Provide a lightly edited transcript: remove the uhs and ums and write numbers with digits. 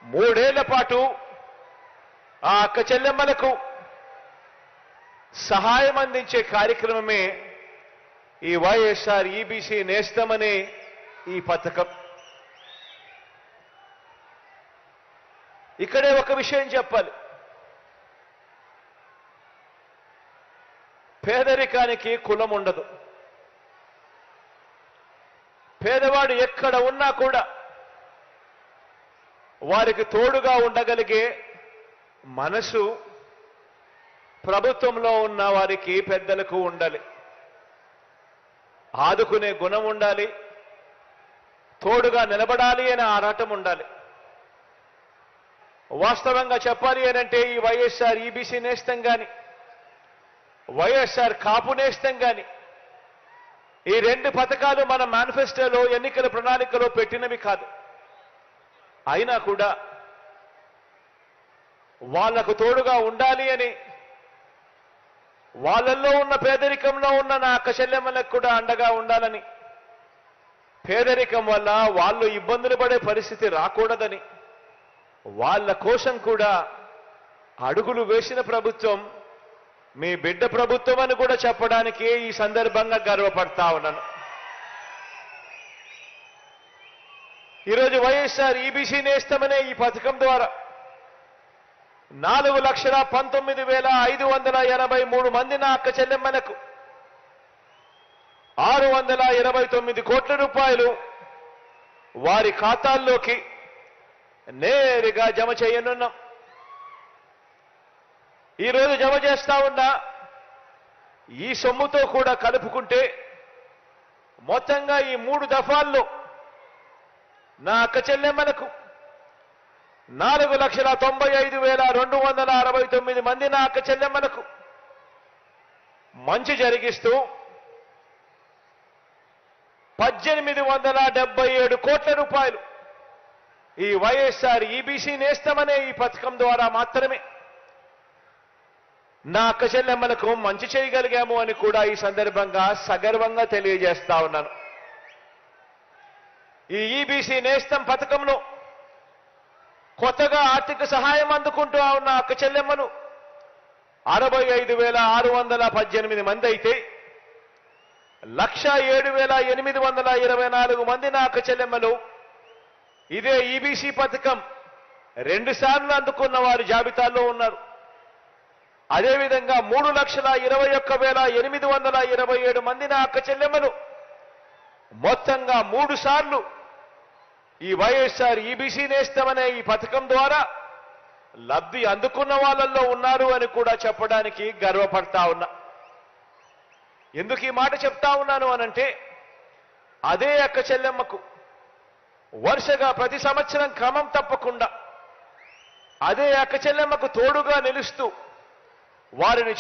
మూడేళ్ల పాటు ఆ అక్క చెల్లెమ్మలకు సహాయం అందించే కార్యక్రమమే ఈ వైఎస్ఆర్ ఈబీసీ నేస్తమనే ఈ పథకం. ఇక్కడే ఒక విషయం చెప్పాలి. పేదరికానికి కులం ఉండదు. పేదవాడు ఎక్కడ ఉన్నా కూడా వారికి తోడుగా ఉండగలిగే మనసు ప్రభుత్వంలో ఉన్న వారికి పెద్దలకు ఉండాలి. ఆదుకునే గుణం ఉండాలి. తోడుగా నిలబడాలి అనే ఆరాటం ఉండాలి. వాస్తవంగా చెప్పాలి అనంటే ఈ వైఎస్ఆర్ ఈబీసీ నేస్తం కానీ వైఎస్ఆర్ కాపు నేస్తం కానీ ఈ రెండు పథకాలు మన మేనిఫెస్టోలో ఎన్నికల ప్రణాళికలో పెట్టినవి కాదు. అయినా కూడా వాళ్లకు తోడుగా ఉండాలి అని వాళ్ళల్లో ఉన్న పేదరికంలో ఉన్న నా అక్క చెల్లెమ్మలకు కూడా అండగా ఉండాలని, పేదరికం వల్ల వాళ్ళు ఇబ్బందులు పడే పరిస్థితి రాకూడదని వాళ్ళ కోసం కూడా అడుగులు వేసిన ప్రభుత్వం మీ బిడ్డ ప్రభుత్వం అని కూడా చెప్పడానికి ఈ సందర్భంగా గర్వపడతా ఉన్నాను. ఈరోజు వైఎస్ఆర్ ఈబీసీ నేస్తమనే ఈ పథకం ద్వారా 4,19,583 మంది నా అక్క చెల్లెమ్మలకు 629 కోట్ల రూపాయలు వారి ఖాతాల్లోకి నేరుగా జమ చేయనున్నాం. ఈరోజు జమ చేస్తా ఉన్న ఈ సొమ్ముతో కూడా కలుపుకుంటే మొత్తంగా ఈ 3 దఫాల్లో నా అక్క చెల్లెమ్మలకు 4,95,269 మంది నా అక్క చెల్లెమ్మలకు మంచి జరిగిస్తూ 1,877 కోట్ల రూపాయలు ఈ వైఎస్ఆర్ ఈబీసీ నేస్తమనే ఈ పథకం ద్వారా మాత్రమే నా అక్క చెల్లెమ్మలకు మంచి చేయగలిగాము అని కూడా ఈ సందర్భంగా సగర్వంగా తెలియజేస్తా ఉన్నాను. ఈ ఈబీసీ నేస్తం పథకంలో కొత్తగా ఆర్థిక సహాయం అందుకుంటూ ఉన్న అక్క చెల్లెమ్మను 65,618 మంది అయితే 1,07,824 మంది నా అక్క చెల్లెమ్మలు ఇదే ఈబీసీ పథకం 2 సార్లు అందుకున్న వారి జాబితాలో ఉన్నారు. అదేవిధంగా 3,21,827 మంది నా అక్క చెల్లెమ్మలు మొత్తంగా 3 సార్లు ఈ వైఎస్ఆర్ ఈబీసీ నేస్తమనే ఈ పథకం ద్వారా లబ్ధి అందుకున్న వాళ్ళల్లో ఉన్నారు అని కూడా చెప్పడానికి గర్వపడతా ఉన్నా. ఎందుకు ఈ మాట చెప్తా ఉన్నాను అనంటే అదే అక్క చెల్లెమ్మకు వరుసగా ప్రతి సంవత్సరం క్రమం తప్పకుండా అదే అక్క చెల్లెమ్మకు తోడుగా నిలుస్తూ వారిని